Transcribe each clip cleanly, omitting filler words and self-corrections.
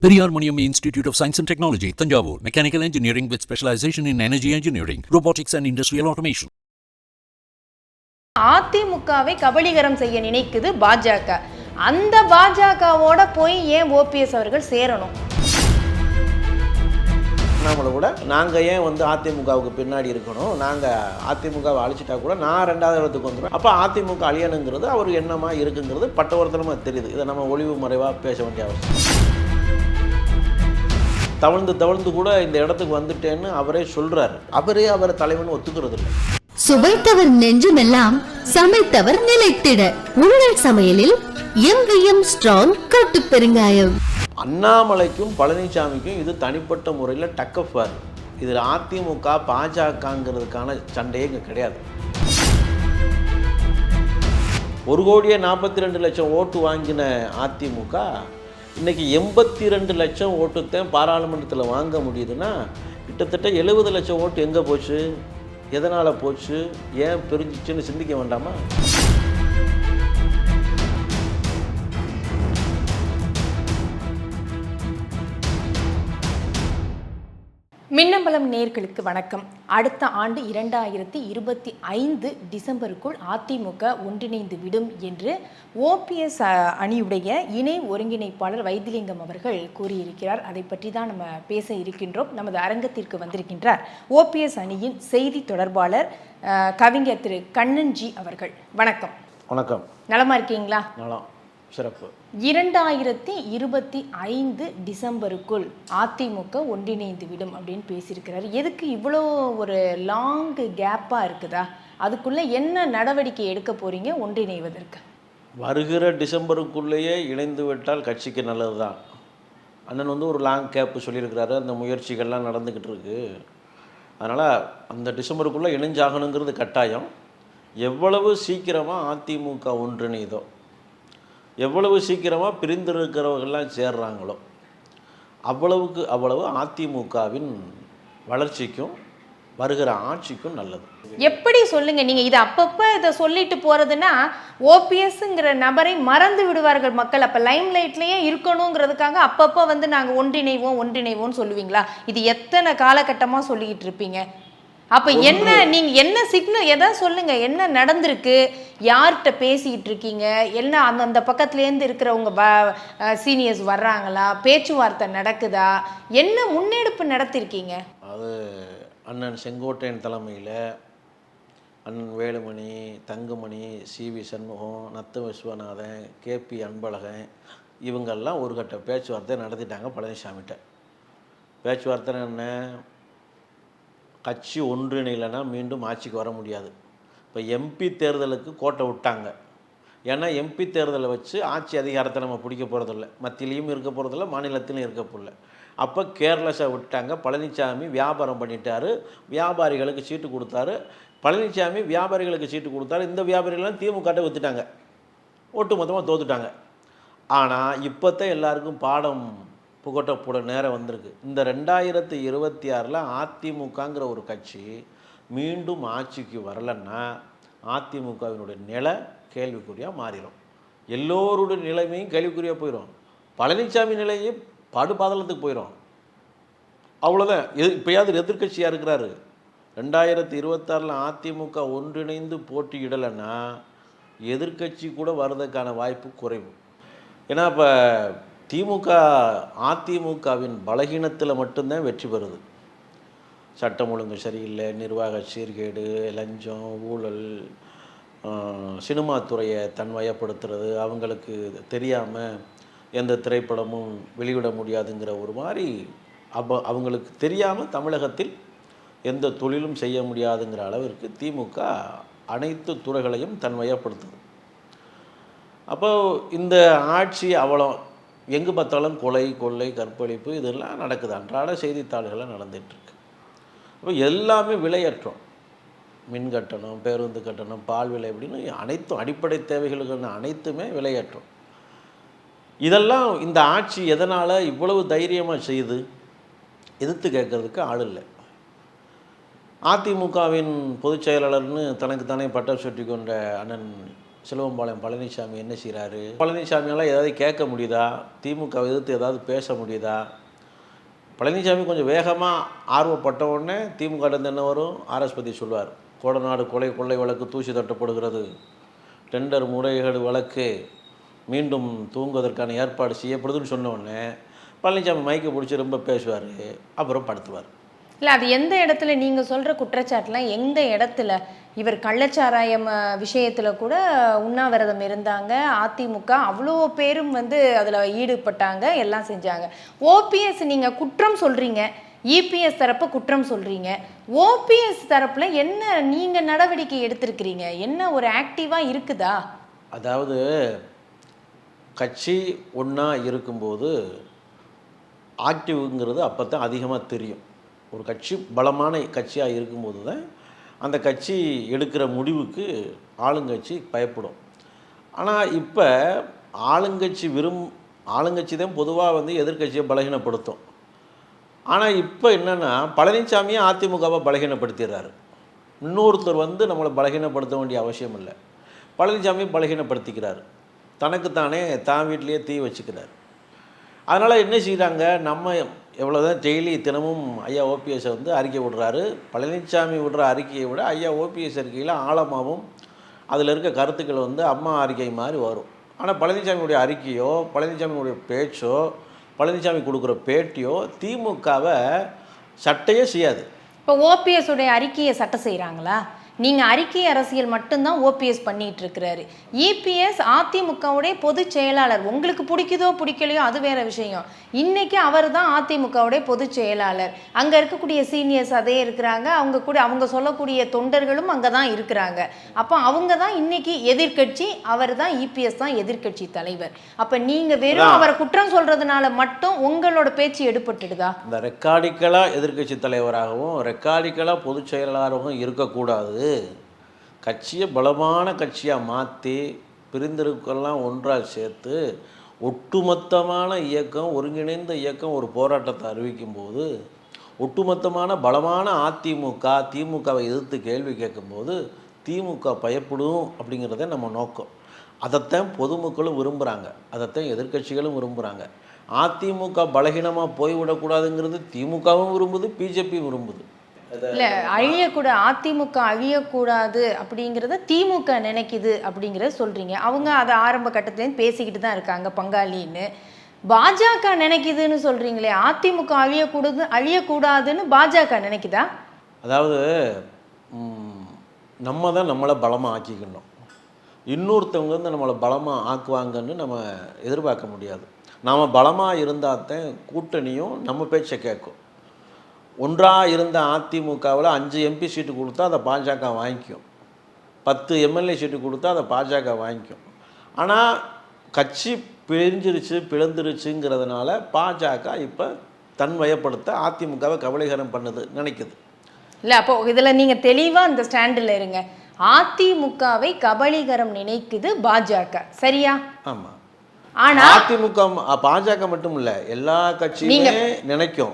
Periyar Maniam Institute of Science and Technology, Tanjavur. Mechanical Engineering with specialization in Energy Engineering, Robotics and Industrial Automation. அதிமுகவை கபலீகரம் செய்ய நினைக்குது பாஜக. அந்த பாஜகவோட போய் ஏன் ஓபிஎஸ் அவர்கள் சேரணும்? நம்மளை கூட நாங்கள் ஏன் அதிமுகவுக்கு பின்னாடி இருக்கணும், நாங்கள் அதிமுகவை அழிச்சிட்டா கூட நான் 2வது இடத்துக்கு வந்துடுவேன். அப்போ அதிமுக அழியணுங்கிறது அவர் என்னமாக இருக்குங்கிறது பட்டவர்த்தனமாக தெரியுது. இதை நம்ம ஒளிவு மறைவாக பேச வேண்டிய அவசியம். தவழ்ந்து கூட இந்த இடத்துக்கு வந்துட்டேன்னு அவரே சொல்றாரு. அவரை தலைவன் ஒத்துக்கிறது இல்லை. சுவைத்தவர் நெஞ்சுமெல்லாம் சமைத்தவர் நிலைத்திட உங்கள் சமையலில் எங்கேயும் ஸ்ட்ராங் கட்டு பெருங்காயம். அண்ணாமலைக்கும் பழனிசாமிக்கும் இது தனிப்பட்ட முறையில் டக்கஃபார். இதில் அதிமுக பாஜகங்கிறதுக்கான சண்டையே இங்கே கிடையாது. 1,42,00,000 ஓட்டு வாங்கின அதிமுக இன்றைக்கி 82 லட்சம் ஓட்டுத்தான் பாராளுமன்றத்தில் வாங்க முடியுதுன்னா, கிட்டத்தட்ட 70 லட்சம் ஓட்டு எங்கே போச்சு, எதனால் போச்சு, ஏன் பிரிஞ்சிச்சுன்னு சிந்திக்க வேண்டாமா? மின்னம்பலம் நேயர்களுக்கு வணக்கம். அடுத்த ஆண்டு 2025 டிசம்பருக்குள் அதிமுக ஒன்றிணைந்து விடும் என்று ஓபிஎஸ் அணியுடைய இணை ஒருங்கிணைப்பாளர் வைத்திலிங்கம் அவர்கள் கூறியிருக்கிறார். அதை பற்றி தான் நம்ம பேச இருக்கின்றோம். நமது அரங்கத்திற்கு வந்திருக்கின்றார் ஓபிஎஸ் அணியின் செய்தி தொடர்பாளர் கவிஞர் திரு கண்ணன்ஜி அவர்கள். வணக்கம். வணக்கம். நலமா இருக்கீங்களா? நலம், சிறப்பு. 2025 டிசம்பருக்குள் அதிமுக ஒன்றிணைந்து விடும் அப்படின்னு பேசியிருக்கிறார். எதுக்கு இவ்வளோ ஒரு லாங் கேப்பாக இருக்குதா? அதுக்குள்ளே என்ன நடவடிக்கை எடுக்க போகிறீங்க ஒன்றிணைவதற்கு? வருகிற டிசம்பருக்குள்ளேயே இணைந்து விட்டால் கட்சிக்கு நல்லது தான். அண்ணன் ஒரு லாங் கேப்பு சொல்லியிருக்கிறாரு. அந்த முயற்சிகள்லாம் நடந்துக்கிட்டு இருக்கு. அதனால் அந்த டிசம்பருக்குள்ளே இணைஞ்சாகணுங்கிறது கட்டாயம். எவ்வளவு சீக்கிரமாக அதிமுக ஒன்றிணைதோ, எவ்வளவு சீக்கிரமாக பிரிந்திருக்கிறவர்கள்லாம் சேர்றாங்களோ அவ்வளவுக்கு அவ்வளவு அதிமுகவின் வளர்ச்சிக்கும் வருகிற ஆட்சிக்கும் நல்லது. எப்படி சொல்லுங்க, நீங்க இதை அப்பப்போ இதை சொல்லிட்டு போறதுன்னா ஓபிஎஸ்ங்கிற நபரை மறந்து விடுவார்கள் மக்கள். அப்போ லைம் லைட்லேயே இருக்கணுங்கிறதுக்காக அப்பப்போ நாங்கள் ஒன்றிணைவோம்னு சொல்லுவீங்களா? இது எத்தனை காலகட்டமாக சொல்லிக்கிட்டு இருப்பீங்க? அப்போ என்ன, நீங்கள் என்ன சிக்னல் எதாவது சொல்லுங்க, என்ன நடந்திருக்கு, யார்கிட்ட பேசிக்கிட்டு இருக்கீங்க, என்ன அந்த பக்கத்துலேருந்து இருக்கிறவங்க சீனியர்ஸ் வர்றாங்களா, பேச்சுவார்த்தை நடக்குதா, என்ன முன்னெடுப்பு நடத்திருக்கீங்க? அது அண்ணன் செங்கோட்டையன் தலைமையில் அண்ணன் வேலுமணி, தங்கமணி, சிவி சண்முகம், நத்த விஸ்வநாதன், கேபி அன்பழகன் இவங்கெல்லாம் ஒரு கட்ட பேச்சுவார்த்தை நடத்திட்டாங்க பழனிசாமிகிட்ட. பேச்சுவார்த்தை என்ன, கட்சி ஒன்றிணைலைன்னா மீண்டும் ஆட்சிக்கு வர முடியாது. இப்போ எம்பி தேர்தலுக்கு கோட்டை விட்டாங்க. ஏன்னா எம்பி தேர்தலை வச்சு ஆட்சி அதிகாரத்தை நம்ம பிடிக்க போகிறதில்ல, மத்தியிலையும் இருக்க போகிறதில்ல, மாநிலத்திலையும் இருக்க போகல. அப்போ கேர்லெஸ்ஸாக விட்டாங்க. பழனிசாமி வியாபாரம் பண்ணிட்டார், வியாபாரிகளுக்கு சீட்டு கொடுத்தாரு. பழனிசாமி வியாபாரிகளுக்கு சீட்டு கொடுத்தாரு. இந்த வியாபாரிகள்லாம் திமுகட்ட விற்றுட்டாங்க, ஒட்டு மொத்தமாக தோத்துட்டாங்க. ஆனால் இப்போ தான் எல்லாருக்கும் பாடம் புகட்டப்போட நேரம் வந்திருக்கு. இந்த 2026 அதிமுகங்கிற ஒரு கட்சி மீண்டும் ஆட்சிக்கு வரலைன்னா அதிமுகவினுடைய நிலை கேள்விக்குறியாக மாறிடும். எல்லோருடைய நிலைமையும் கேள்விக்குறியாக போயிடும். பழனிசாமி நிலையும் படுபாதளத்துக்கு போயிடும். அவ்வளோதான். இப்போயாவது எதிர்கட்சியாக இருக்கிறாரு. 2026 அதிமுக ஒன்றிணைந்து போட்டியிடலைன்னா எதிர்கட்சி கூட வர்றதுக்கான வாய்ப்பு குறைவு. ஏன்னா இப்போ திமுக அதிமுகவின் பலகீனத்தில் மட்டும்தான் வெற்றி பெறுது. சட்டம் ஒழுங்கு சரியில்லை, நிர்வாக சீர்கேடு, லஞ்சம், ஊழல், சினிமா துறையை தன்வயப்படுத்துறது, அவங்களுக்கு தெரியாமல் எந்த திரைப்படமும் வெளியிட முடியாதுங்கிற ஒரு மாதிரி அவங்களுக்கு தெரியாமல் தமிழகத்தில் எந்த தொழிலும் செய்ய முடியாதுங்கிற அளவிற்கு திமுக அனைத்து துறைகளையும் தன்வயப்படுத்துது. அப்போ இந்த ஆட்சி அவ்வளோ எங்கே பார்த்தாலும் கொலை, கொள்ளை, கற்பழிப்பு இதெல்லாம் நடக்குது. அன்றாட செய்தித்தாள்கள்லாம் நடந்துகிட்ருக்கு. அப்போ எல்லாமே விலையேற்றம். மின் கட்டணம், பேருந்து கட்டணம், பால் விலை அப்படின்னு அனைத்தும் அடிப்படை தேவைகளுக்கான அனைத்துமே விலையேற்றம். இதெல்லாம் இந்த ஆட்சி எதனால் இவ்வளவு தைரியமாக செய்யுது? எதிர்த்து கேட்கறதுக்கு ஆள் இல்லை. அதிமுகவின் பொதுச் செயலாளர்னு தனக்கு தானே பட்டம் சுட்டி கொண்ட அண்ணன் சிலுவம்பாளையம் பழனிசாமி என்ன செய்கிறாரு? பழனிசாமியால் ஏதாவது கேட்க முடியுதா? திமுக எதிர்த்து ஏதாவது பேச முடியுதா? பழனிசாமி கொஞ்சம் வேகமாக ஆர்வப்பட்ட உடனே திமுக என்ன வரும்? ஆர்எஸ் பற்றி சொல்வார். கோடநாடு கொள்ளை வழக்கு தூசி தட்டப்படுகிறது, டெண்டர் முறைகேடு வழக்கு மீண்டும் தூங்குவதற்கான ஏற்பாடு செய்யப்படுதுன்னு சொன்ன உடனே பழனிசாமி மைக்கை பிடிச்சி ரொம்ப பேசுவார், அப்புறம் படுத்துவார். இல்லை, அது எந்த இடத்துல நீங்கள் சொல்கிற குற்றச்சாட்டுலாம் எந்த இடத்துல? இவர் கள்ளச்சாராயம் விஷயத்தில் கூட உண்ணாவிரதம் இருந்தாங்க, அதிமுக அவ்வளோ பேரும் வந்து அதில் ஈடுபட்டாங்க, எல்லாம் செஞ்சாங்க. ஓபிஎஸ் நீங்கள் குற்றம் சொல்கிறீங்க, இபிஎஸ் தரப்பு குற்றம் சொல்கிறீங்க. ஓபிஎஸ் தரப்பில் என்ன நீங்கள் நடவடிக்கை எடுத்திருக்கிறீங்க? என்ன ஒரு ஆக்டிவாக இருக்குதா? அதாவது கட்சி ஒன்றா இருக்கும்போது ஆக்டிவ்ங்கிறது அப்போ தான் அதிகமாக தெரியும். ஒரு கட்சி பலமான கட்சியாக இருக்கும்போது தான் அந்த கட்சி எடுக்கிற முடிவுக்கு ஆளுங்கட்சி பயப்படும். ஆனால் இப்போ ஆளுங்கட்சி தான் பொதுவாக வந்து எதிர்கட்சியை பலகீனப்படுத்தும். ஆனால் இப்போ என்னென்னா பழனிசாமியை அதிமுகவை பலகீனப்படுத்திடுறாரு. இன்னொருத்தர் வந்து நம்மளை பலகீனப்படுத்த வேண்டிய அவசியம் இல்லை. பழனிசாமி பலகீனப்படுத்திக்கிறார், தனக்குத்தானே தான் வீட்டிலேயே தீ வச்சுக்கிறார். அதனால் என்ன செய்கிறாங்க, நம்ம எவ்வளோதான் டெய்லி தினமும் ஐயா ஓபிஎஸை வந்து அறிக்கை விடுறாரு. பழனிசாமி விடுற அறிக்கையை விட ஐயா ஓபிஎஸ் அறிக்கையில் ஆழமாகவும் அதில் இருக்க கருத்துக்கள் வந்து அம்மா அறிக்கை மாதிரி வரும். ஆனால் பழனிசாமியுடைய அறிக்கையோ பழனிசாமியுடைய பேச்சோ பழனிசாமி கொடுக்குற பேட்டியோ திமுகவை சட்டையே செய்யாது. இப்போ ஓபிஎஸ் உடைய அறிக்கையை சட்டை செய்கிறாங்களா? நீங்கள் அறிக்கை அரசியல் மட்டும்தான் ஓபிஎஸ் பண்ணிட்டு இருக்கிறாரு. இபிஎஸ் அதிமுகவுடைய பொதுச் செயலாளர். உங்களுக்கு பிடிக்குதோ பிடிக்கலையோ அது வேற விஷயம். இன்னைக்கு அவர் தான் அதிமுகவுடைய பொதுச் செயலாளர். அங்கே இருக்கக்கூடிய சீனியர்ஸ் அதே இருக்கிறாங்க, அவங்க சொல்லக்கூடிய தொண்டர்களும் அங்கே தான் இருக்கிறாங்க. அப்போ அவங்க தான் இன்னைக்கு எதிர்கட்சி, அவர் தான் இபிஎஸ் தான் எதிர்கட்சி தலைவர். அப்போ நீங்கள் வெறும் அவரை குற்றம் சொல்றதுனால மட்டும் உங்களோட பேச்சு எடுபட்டுடுதா? இந்த ரெக்கார்டிக்கலாக எதிர்கட்சி தலைவராகவும் ரெக்கார்டிக்கலாக பொதுச் செயலாளராகவும் இருக்கக்கூடாது. கட்சியை பலமான கட்சியாக மாற்றி பிரிந்திருக்கெல்லாம் ஒன்றாக சேர்த்து ஒட்டுமொத்தமான இயக்கம், ஒருங்கிணைந்த இயக்கம் ஒரு போராட்டத்தை அறிவிக்கும் போது ஒட்டுமொத்தமான பலமான திமுகவை எதிர்த்து கேள்வி கேட்கும்போது திமுக பயப்படும் அப்படிங்கிறத நம்ம நோக்கம். அதைத்தான் பொதுமக்களும் விரும்புகிறாங்க, அதைத்தான் எதிர்கட்சிகளும் விரும்புகிறாங்க. அதிமுக பலகீனமாக போய்விடக்கூடாதுங்கிறது திமுகவும் விரும்புது, பிஜேபியும் விரும்புது. இல்லை, அதிமுக அழியக்கூடாது அப்படிங்கிறத திமுக நினைக்குது அப்படிங்கிறத சொல்கிறீங்க. அவங்க அதை ஆரம்ப கட்டத்துலேருந்து பேசிக்கிட்டு தான் இருக்காங்க பங்காளின்னு. பாஜக நினைக்குதுன்னு சொல்கிறீங்களே, அதிமுக அழியக்கூடாதுன்னு பாஜக நினைக்குதா? அதாவது நம்ம தான் நம்மளை பலமாக ஆக்கிக்கணும். இன்னொருத்தவங்க வந்து நம்மளை பலமாக ஆக்குவாங்கன்னு நம்ம எதிர்பார்க்க முடியாது. நாம் பலமாக இருந்தால் தான் கூட்டணியும் நம்ம பேச்சை கேட்கும். ஒன்றாக இருந்த அதிமுகவில் 5 எம்பி சீட்டு கொடுத்தா அதை பாஜக வாங்கிக்கும், 10 எம்எல்ஏ சீட்டு கொடுத்தா அதை பாஜக வாங்கிக்கும். ஆனால் கட்சி பிளந்துருச்சுங்கிறதுனால பாஜக இப்போ தன்வயப்படுத்த அதிமுகவை கபலீகரம் பண்ணுது நினைக்குது. இல்லை, அப்போ இதில் நீங்கள் தெளிவாக இந்த ஸ்டாண்டில் இருங்க. அதிமுகவை கபலீகரம் நினைக்குது பாஜக, சரியா? ஆமாம். ஆனா அதிமுக பாஜக மட்டும் இல்ல, எல்லா கட்சியுமே நினைக்கும்.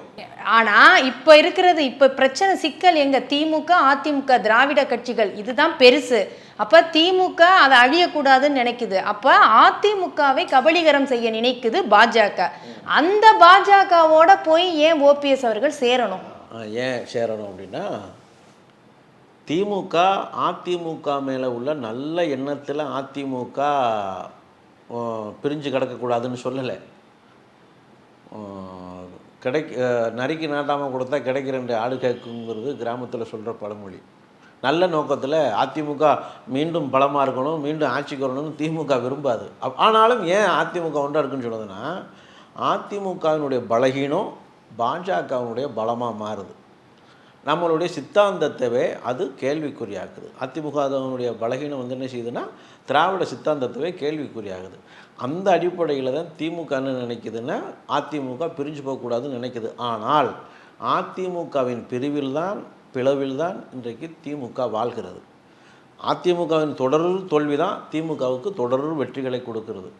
ஆனா இப்ப பிரச்சனை சிக்கல் எங்க? திமுக அதிமுக திராவிட கட்சிகள் இதுதான் பெருசு. அப்ப திமுக அதை அழியக்கூடாதுன்னு நினைக்குது. அப்ப அதிமுகவை கபலீகரம் செய்ய நினைக்குது பாஜக. அந்த பாஜகவோட போய் ஏன் ஓபிஎஸ் அவர்கள் சேரணும்? ஏன் சேரணும் அப்படின்னா, திமுக அதிமுக மேல உள்ள நல்ல எண்ணத்துல அதிமுக பிரிஞ்சு கிடக்கக்கூடாதுன்னு சொல்லலை. நரிக்கு நாட்டாமல் கொடுத்தா கிடைக்க 2 ஆடு கேட்குங்கிறது கிராமத்தில் சொல்கிற பழமொழி. நல்ல நோக்கத்தில் அதிமுக மீண்டும் பலமாக இருக்கணும், மீண்டும் ஆட்சிக்கு வரணும்னு திமுக விரும்பாது. ஆனாலும் ஏன் அதிமுக ஒன்றாக இருக்குன்னு சொல்லுதுன்னா, அதிமுகவினுடைய பலகீனம் பாஜகவினுடைய பலமாக மாறுது. நம்மளுடைய சித்தாந்தத்தவே அது கேள்விக்குறியாக்குது. அதிமுகவினுடைய பலகீனம் வந்து என்ன செய்யுதுன்னா, திராவிட சித்தாந்தத்தவே கேள்விக்குறியாகுது. அந்த அடிப்படையில் தான் திமுக என்ன நினைக்குதுன்னா, அதிமுக பிரிஞ்சு போகக்கூடாதுன்னு நினைக்குது. ஆனால் அதிமுகவின் பிளவில் தான் இன்றைக்கு திமுக வாழ்கிறது. அதிமுகவின் தொடர் தோல்வி தான் திமுகவுக்கு தொடர் வெற்றிகளை கொடுக்கிறது.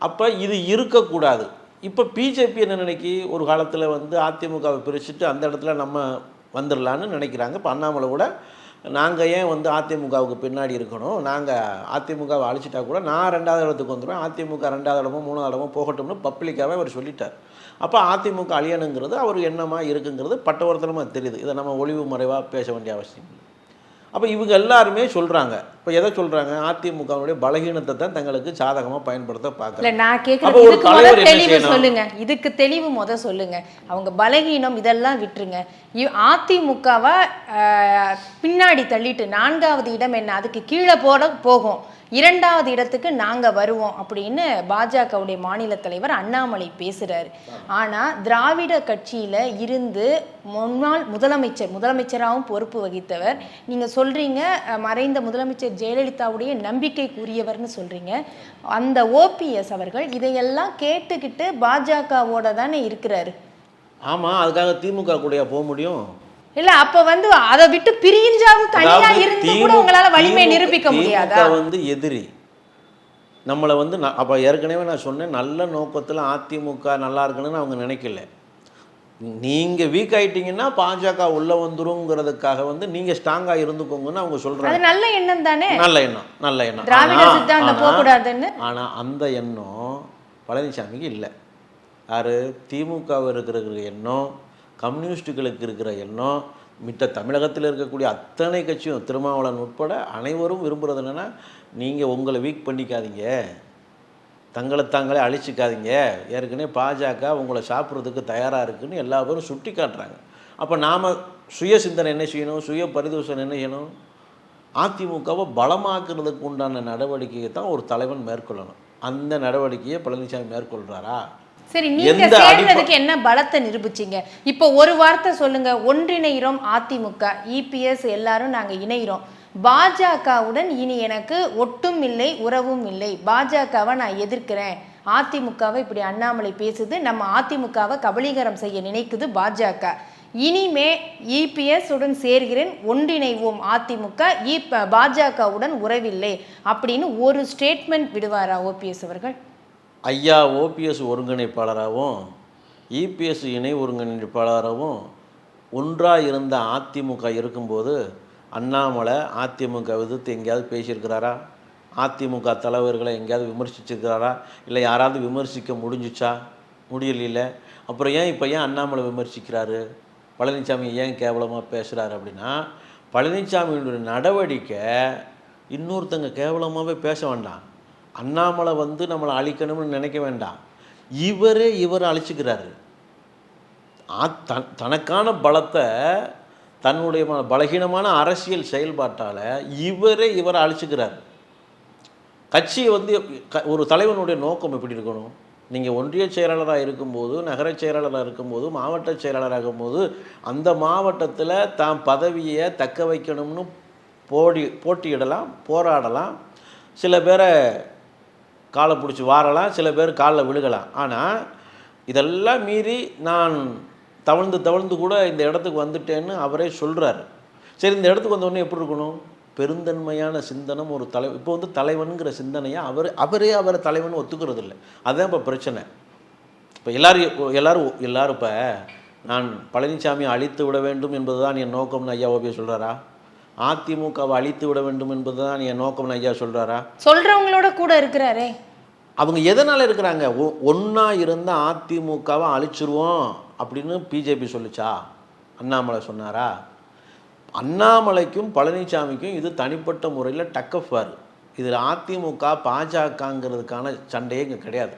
அப்போ இது இருக்கக்கூடாது. இப்போ பிஜேபி என்ன நினைக்கி, ஒரு காலத்தில் வந்து அதிமுகவை பிரிச்சுட்டு அந்த இடத்துல நம்ம வந்துடலான்னு நினைக்கிறாங்க. இப்போ அண்ணாமலை கூட நாங்கள் ஏன் வந்து அதிமுகவுக்கு பின்னாடி இருக்கணும், நாங்கள் அதிமுகவை அழிச்சிட்டா கூட நான் 2வது இடத்துக்கு வந்துடுவேன், அதிமுக 2வது இடமோ 3வது இடமோ போகட்டும்னு பப்ளிக்காகவே அவர் சொல்லிட்டார். அப்போ அதிமுக அழியணுங்கிறது அவர் எண்ணமாக இருக்குங்கிறது பட்டவர்த்தனமாக தெரியுது. இதை நம்ம ஒளிவு மறைவாக பேச வேண்டிய அவசியம் இல்லை. அப்போ இவங்க எல்லாருமே சொல்கிறாங்க. இப்போ எதை சொல்கிறாங்க, அதிமுகவுடைய பலகீனத்தை தான் தங்களுக்கு சாதகமாக பயன்படுத்த பார்க்குறாங்க. நான் கேட்குறது இதுக்கு முதல் தெளிவு சொல்லுங்க, இதுக்கு தெளிவு சொல்லுங்க. அவங்க பலகீனம் இதெல்லாம் விட்டுருங்க. அதிமுகவை பின்னாடி தள்ளிட்டு 4வது இடம் என்ன, அதுக்கு கீழே போகும், 2வது இடத்துக்கு நாங்கள் வருவோம் அப்படின்னு பாஜகவுடைய மாநில தலைவர் அண்ணாமலை பேசுகிறாரு. ஆனால் திராவிட கட்சியில் இருந்து முன்னாள் முதலமைச்சராகவும் பொறுப்பு வகித்தவர், நீங்கள் சொல்கிறீங்க மறைந்த முதலமைச்சர் ஜெயலலிதாவுடைய நம்பிக்கைக்குரியவர்னு சொல்கிறீங்க. அந்த ஓபிஎஸ் அவர்கள் இதையெல்லாம் கேட்டுக்கிட்டு பாஜகவோட தானே இருக்கிறாரு. ஆமாம், அதுக்காக திமுக கூடயா போக முடியும்? இல்ல அப்ப வந்து அதை விட்டு பிரிஞ்சாவது தனியா இருந்து கூட உங்களால வலிமை நிரூபிக்க முடியாதா? வந்து எதிரி நம்மளை வந்து அப்ப ஏற்கனவே நான் சொன்னேன், நல்ல நோக்கத்துல அதிமுக நல்லா இருக்கணும்னு அவங்க நினைக்கல. நீங்க வீக் ஆயிட்டீங்கன்னா பாஜக உள்ள வந்துருங்கிறதுக்காக வந்து நீங்க ஸ்ட்ராங்கா இருந்துக்கோங்கன்னு அவங்க சொல்றாங்க. அது நல்ல எண்ணம் தானே, நல்ல எண்ணம், நல்ல எண்ணம். திராவிட சித்தாந்தம் போக கூடாதுன்னு. ஆனா அந்த எண்ணம் பழனிசாமிக்கு இல்லை. யாரு, திமுக இருக்கிற எண்ணம், கம்யூனிஸ்டுகளுக்கு இருக்கிற எண்ணம், மித்த தமிழகத்தில் இருக்கக்கூடிய அத்தனை கட்சியும் திருமாவளவன் உட்பட அனைவரும் விரும்புகிறது என்னென்னா, நீங்கள் உங்களை வீக் பண்ணிக்காதீங்க, தங்களை தாங்களே அழிச்சிக்காதீங்க, ஏற்கனவே பாஜக உங்களை சாப்பிட்றதுக்கு தயாராக இருக்குதுன்னு எல்லா பேரும் சுட்டி காட்டுறாங்க. அப்போ நாம் சுய சிந்தனை என்ன செய்யணும், சுய பரிதோஷனை என்ன செய்யணும், அதிமுகவை பலமாக்குறதுக்கு உண்டான நடவடிக்கையை தான் ஒரு தலைவன் மேற்கொள்ளணும். அந்த நடவடிக்கையை பழனிசாமி மேற்கொள்கிறாரா? சரி, நீங்க சேர்ந்ததுக்கு என்ன பலத்தை நிரூபிச்சீங்க? இப்போ ஒரு வார்த்தை சொல்லுங்க, ஒன்றிணைகிறோம் அதிமுக, இபிஎஸ் எல்லாரும் நாங்க இணைகிறோம், பாஜகவுடன் இனி எனக்கு ஒட்டும் இல்லை உறவும் இல்லை, பாஜகவை நான் எதிர்க்கிறேன், அதிமுகவை இப்படி அண்ணாமலை பேசுது, நம்ம அதிமுகவை கபலீகரம் செய்ய நினைக்குது பாஜக, இனிமே இபிஎஸ் உடன் சேர்கிறேன், ஒன்றிணைவோம் அதிமுக, பாஜகவுடன் உறவில்லை அப்படின்னு ஒரு ஸ்டேட்மெண்ட் விடுவாரா ஓபிஎஸ் அவர்கள்? ஐயா ஓபிஎஸ் ஒருங்கிணைப்பாளராகவும் இபிஎஸ் இணை ஒருங்கிணைப்பாளராகவும் ஒன்றாக இருந்த அதிமுக இருக்கும்போது அண்ணாமலை அதிமுக எதிர்த்து எங்கேயாவது பேசியிருக்கிறாரா? அதிமுக தலைவர்களை எங்கேயாவது விமர்சிச்சிருக்கிறாரா? இல்லை யாராவது விமர்சிக்க முடிஞ்சிச்சா? முடியல. அப்புறம் இப்போ ஏன் அண்ணாமலை விமர்சிக்கிறாரு, பழனிசாமி ஏன் கேவலமாக பேசுகிறாரு அப்படின்னா, பழனிசாமியுடைய நடவடிக்கை இன்னொருத்தங்க கேவலமாகவே பேச வேண்டாம், அண்ணாமலை வந்து நம்மளை அழிக்கணும்னு நினைக்க வேண்டாம், இவரை அழிச்சுக்கிறாரு. தனக்கான பலத்தை தன்னுடைய பலகீனமான அரசியல் செயல்பாட்டால் இவரை அழிச்சுக்கிறார். கட்சியை வந்து ஒரு தலைவனுடைய நோக்கம் எப்படி இருக்கணும், நீங்கள் ஒன்றிய செயலாளராக இருக்கும்போது, நகர செயலாளராக இருக்கும்போது, மாவட்ட செயலாளராக இருக்கும்போது அந்த மாவட்டத்தில் தான் பதவியை தக்க வைக்கணும்னு போட்டியிடலாம், போராடலாம், சில பேரை காலை பிடிச்சி வாரலாம், சில பேர் காலில் விழுகலாம். ஆனால் இதெல்லாம் மீறி நான் தவழ்ந்து கூட இந்த இடத்துக்கு வந்துட்டேன்னு அவரே சொல்கிறார். சரி, இந்த இடத்துக்கு வந்தோடனே எப்படி இருக்கணும், பெருந்தன்மையான சிந்தனம் ஒரு இப்போ வந்து தலைவனுங்கிற சிந்தனையை அவரை தலைவன் ஒத்துக்கிறது இல்லை. அதுதான் இப்போ பிரச்சனை. இப்போ எல்லாரும் இப்போ நான் பழனிசாமியை அழித்து விட வேண்டும் என்பது தான் என் நோக்கம்னு ஐயா ஓபிஎஸ் சொல்கிறாரா? அதிமுகவை அழித்து விட வேண்டும் என்பதுதான் என் நோக்கம்னு ஐயா சொல்கிறாரா? சொல்கிறவங்களோட கூட இருக்கிறாரே. அவங்க எதனால் இருக்கிறாங்க, ஒன்றா இருந்த அதிமுகவை அழிச்சிருவோம் அப்படின்னு பிஜேபி சொல்லிச்சா? அண்ணாமலை சொன்னாரா? அண்ணாமலைக்கும் பழனிசாமிக்கும் இது தனிப்பட்ட முறையில் டக்கஃப் வார். இதில் அதிமுக பாஜகங்கிறதுக்கான சண்டையே இங்கே கிடையாது.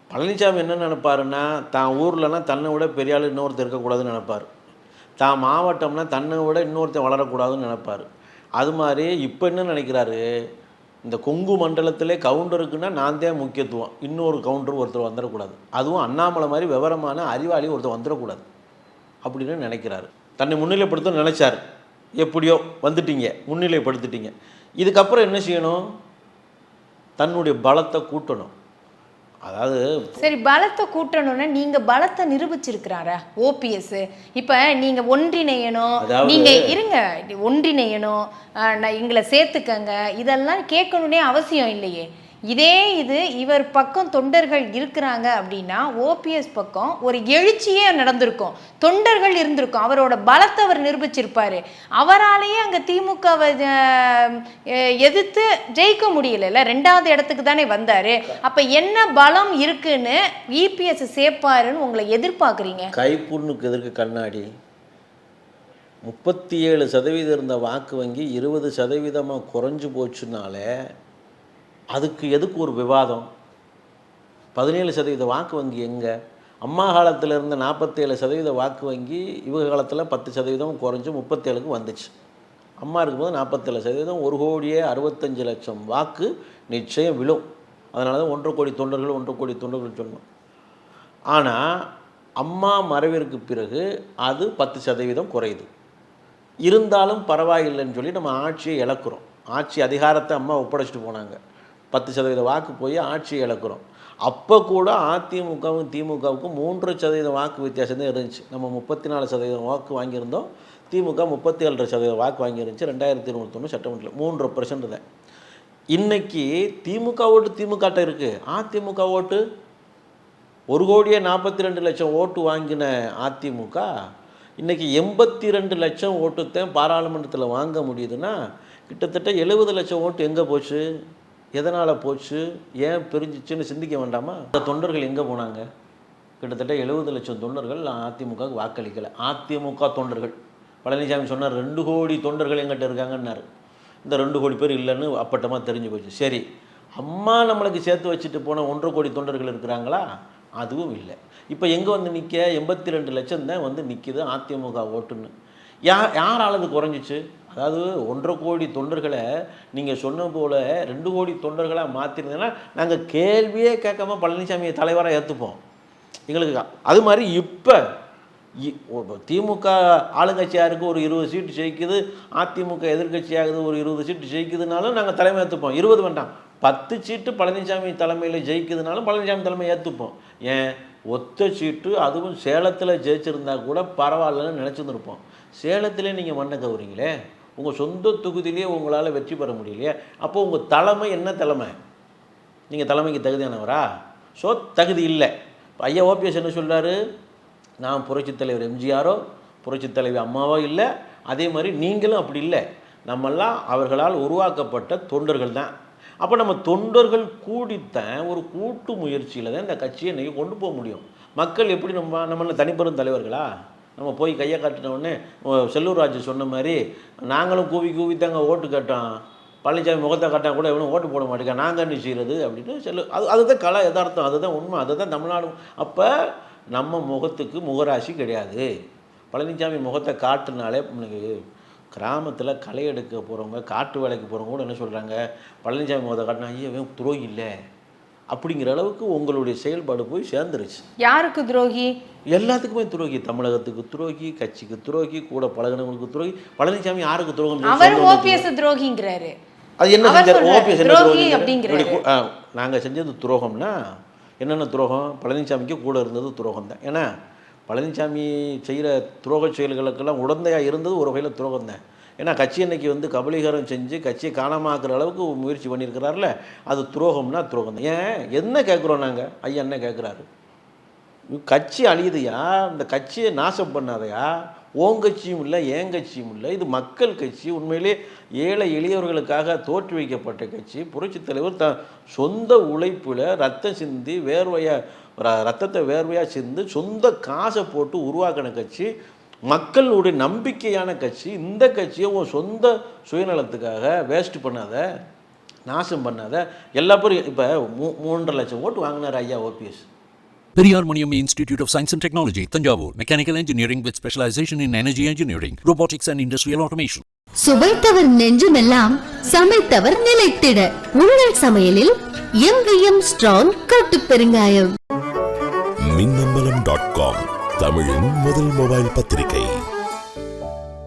பழனிசாமி என்ன நினைப்பாருன்னா, தான் ஊர்லனா தன்னை விட பெரிய ஆள் இன்னொருத்தர் இருக்கக்கூடாதுன்னு நினைப்பார், தான் மாவட்டம்னா தன்னை விட இன்னொருத்தர் வளரக்கூடாதுன்னு நினைப்பார். அது மாதிரி இப்போ என்ன நினைக்கிறாரு, இந்த கொங்கு மண்டலத்திலே கவுண்டருக்குன்னா நான் தான் முக்கியத்துவம், இன்னொரு கவுண்டர் ஒருத்தர் வந்துடக்கூடாது, அதுவும் அண்ணாமலை மாதிரி விவரமான அறிவாளி ஒருத்தர் வந்துடக்கூடாது அப்படின்னு நினைக்கிறாரு. தன்னை முன்னிலைப்படுத்த நினைச்சார், எப்படியோ வந்துட்டீங்க, முன்னிலைப்படுத்திட்டீங்க. இதுக்கப்புறம் என்ன செய்யணும், தன்னுடைய பலத்தை கூட்டணும். அதாவது சரி, பலத்தை கூட்டணும்னா நீங்க பலத்தை நிரூபிச்சிருக்கிறாரா ஓபிஎஸ்? இப்ப நீங்க ஒன்றிணையணும், நீங்க இருங்க, ஒன்றிணையணும், எங்களை சேர்த்துக்கங்க, இதெல்லாம் கேட்கணும்னே அவசியம் இல்லையே. இதே இவர் பக்கம் தொண்டர்கள் இருக்கிறாங்க அப்படின்னா ஓபிஎஸ் பக்கம் ஒரு எழுச்சியே நடந்திருக்கும், தொண்டர்கள் இருந்திருக்கும், அவரோட பலத்தை அவர் நிரூபிச்சிருப்பாரு. அவராலேயே அங்க திமுகவை எதிர்த்து ஜெயிக்க முடியல, 2வது இடத்துக்கு தானே வந்தாரு. அப்ப என்ன பலம் இருக்குன்னு இபிஎஸ் சேர்ப்பாருன்னு உங்களை எதிர்பார்க்குறீங்க? கைப்புண்ணுக்கு எதிர்க்கு கண்ணாடி. 37% இருந்த வாக்கு வங்கி 20% குறைஞ்சு போச்சுனாலே அதுக்கு எதுக்கு ஒரு விவாதம்? 17% வாக்கு வங்கி எங்கே? அம்மா காலத்தில் இருந்த 47% வாக்கு வங்கி இவங்க காலத்தில் 10% குறைஞ்சு 37க்கு வந்துச்சு. அம்மா இருக்கும்போது 47%, 1,65,00,000 வாக்கு நிச்சயம் விழும். அதனால தான் 1.5 கோடி தொண்டர்கள் 1.5 கோடி தொண்டர்கள் சொன்னோம். ஆனால் அம்மா மறைவிற்கு பிறகு அது 10% குறையுது. இருந்தாலும் பரவாயில்லைன்னு சொல்லி நம்ம ஆட்சியை இழக்கிறோம். ஆட்சி அதிகாரத்தை அம்மா ஒப்படைச்சிட்டு போனாங்க. 10% வாக்கு போய் ஆட்சியை இழக்கிறோம். அப்போ கூட அதிமுகவும் திமுகவுக்கும் 3% வாக்கு வித்தியாசம் தான் இருந்துச்சு. நம்ம 34% வாக்கு வாங்கியிருந்தோம், திமுக 37% வாக்கு வாங்கியிருந்துச்சு 2021 சட்டமன்றத்தில். 3% தான். இன்னைக்கு திமுக ஓட்டு திமுகட்ட இருக்குது, அதிமுக ஓட்டு 1,42,00,000 ஓட்டு வாங்கின அதிமுக இன்றைக்கி 82 லட்சம் ஓட்டு தான் பாராளுமன்றத்தில் வாங்க முடியுதுன்னா கிட்டத்தட்ட 70 லட்சம் ஓட்டு எங்கே போச்சு? எதனால் போச்சு? ஏன் பிரிஞ்சிச்சுன்னு சிந்திக்க வேண்டாமா? அந்த தொண்டர்கள் எங்கே போனாங்க? கிட்டத்தட்ட 70 லட்சம் தொண்டர்கள் அதிமுகவுக்கு வாக்களிக்கலை. அதிமுக தொண்டர்கள், பழனிசாமி சொன்னார் 2 கோடி தொண்டர்கள் எங்கிட்ட இருக்காங்கன்னாரு. இந்த 2 கோடி பேர் இல்லைன்னு அப்பட்டமாக தெரிஞ்சு போச்சு. சரி, அம்மா நம்மளுக்கு சேர்த்து வச்சுட்டு போன 1.5 கோடி தொண்டர்கள் இருக்கிறாங்களா? அதுவும் இல்லை. இப்போ எங்கே வந்து நிற்க? 82 லட்சம் தான் வந்து நிற்கிது அதிமுக ஓட்டுன்னு. யாரால் அது குறைஞ்சிச்சு? அதாவது 1.5 கோடி தொண்டர்களை நீங்கள் சொன்ன போல் 2 கோடி தொண்டர்களாக மாற்றிருந்தேன்னா நாங்கள் கேள்வியே கேட்காம பழனிசாமியை தலைவராக ஏற்றுப்போம். எங்களுக்கு அது மாதிரி இப்போ திமுக ஆளுங்கட்சியாக இருக்குது, ஒரு 20 சீட்டு ஜெயிக்குது, அதிமுக எதிர்கட்சியாகுது, ஒரு 20 சீட்டு ஜெயிக்குதுனாலும் நாங்கள் தலைமை ஏற்றுப்போம். 20 வேண்டாம், 10 சீட்டு பழனிசாமி தலைமையில் ஜெயிக்குதுனாலும் பழனிசாமி தலைமை ஏற்றுப்போம். ஏன் ஒத்த சீட்டு, அதுவும் சேலத்தில் ஜெயிச்சிருந்தா கூட பரவாயில்லன்னு நினச்சிருந்துருப்போம். சேலத்திலே நீங்கள் மண்ணை கவுறீங்களே, உங்கள் சொந்த தொகுதியிலே உங்களால் வெற்றி பெற முடியலையே. அப்போது உங்கள் தலைமை என்ன தலைமை? நீங்கள் தலைமைக்கு தகுதியானவரா? ஸோ தகுதி இல்லை. ஐயா ஓபிஎஸ் என்ன சொல்கிறாரு? நான் புரட்சித் தலைவர் எம்ஜிஆரோ புரட்சித் தலைவர் அம்மாவோ இல்லை, அதே மாதிரி நீங்களும் அப்படி இல்லை. நம்மெல்லாம் அவர்களால் உருவாக்கப்பட்ட தொண்டர்கள் தான். அப்போ நம்ம தொண்டர்கள் கூடித்தான் ஒரு கூட்டு முயற்சியில் தான் இந்த கட்சியை இன்றைக்கி கொண்டு போக முடியும். மக்கள் எப்படி நம்மள தனிப்பெரும் தலைவர்களா? நம்ம போய் கையை காட்டினோடனே செல்லூர் ராஜு சொன்ன மாதிரி நாங்களும் கூவி தாங்க ஓட்டு கேட்டோம், பழனிசாமி முகத்தை காட்டால் கூட எவனும் ஓட்டு போட மாட்டேங்க, நாங்கள் என்ன செய்கிறது அப்படின்னு அதுதான் கலை யதார்த்தம், அதுதான் உண்மை, அதுதான் தமிழ்நாடு. அப்போ நம்ம முகத்துக்கு முகராசி கிடையாது. பழனிசாமி முகத்தை காட்டுனாலே கிராமத்தில் களை எடுக்க போகிறவங்க, காட்டு வேலைக்கு போகிறவங்க கூட என்ன சொல்கிறாங்க? பழனிசாமி முகத்தை காட்டினா ஐயோ துரோகி இல்லை அப்படிங்கிற அளவுக்கு உங்களுடைய செயல்பாடு போய் சேர்ந்துருச்சு. யாருக்கு துரோகி? எல்லாத்துக்குமே துரோகி. தமிழகத்துக்கு துரோகி, கட்சிக்கு துரோகி, கூட பழகினவங்களுக்கு துரோகி. பழனிசாமி யாருக்கு துரோகம்? அவர் ஓபிஎஸ் துரோகிங்கிறாரு. அது என்ன செஞ்சார்? ஓபிஎஸ் என்ன துரோகி? நாங்கள் செஞ்சது துரோகம்னா என்னென்ன துரோகம்? பழனிசாமிக்கு கூட இருந்தது துரோகம் தான். ஏன்னா பழனிசாமி செய்கிற துரோக செயல்களுக்கெல்லாம் உடந்தையாக இருந்தது ஒரு வகையில் துரோகம் தான். ஏன்னா கட்சி அன்னைக்கு வந்து கபலீகரம் செஞ்சு கட்சியை காணாமாக்குற அளவுக்கு முயற்சி பண்ணியிருக்கிறார்ல, அது துரோகம்னா துரோகம் தான். ஏன் என்ன கேட்குறோம் நாங்கள்? ஐயா என்ன கேட்குறாரு? கட்சி அழியுதையா, இந்த கட்சியை நாசம் பண்ணாதையா? ஓன் கட்சியும் இல்லை, ஏன் கட்சியும் இல்லை, இது மக்கள் கட்சி. உண்மையிலே ஏழை எளியவர்களுக்காக தோற்று வைக்கப்பட்ட கட்சி. புரட்சித் தலைவர் சொந்த உழைப்பில் ரத்தம் சிந்தி ரத்தத்தை வேர்வையாக சிந்து சொந்த காசை போட்டு உருவாக்கின கட்சி, மக்களுடைய நம்பிக்கையான கட்சி. இந்த கட்சியை உன் சொந்த சுயநலத்துக்காக வேஸ்ட் பண்ணாத, நாசம் பண்ணாத. எல்லா பேரும் இப்போ 3.5 லட்சம் ஓட்டு வாங்கினார் ஐயா OPS. Periyar Maniam Institute of Science and Technology, Thanjavur, Mechanical Engineering with specialization in Energy Engineering, Robotics and Industrial Automation. சுவைத்தவர் நெஞ்சுமெல்லாம் சமைத்தவர் நிலைத்திட உங்கள் சமையலில் எங்கேயும் ஸ்ட்ராங் கட்டு பெருங்காயம். மின்னம்பலம்.com தமிழின் முதல் மொபைல் பத்திரிகை.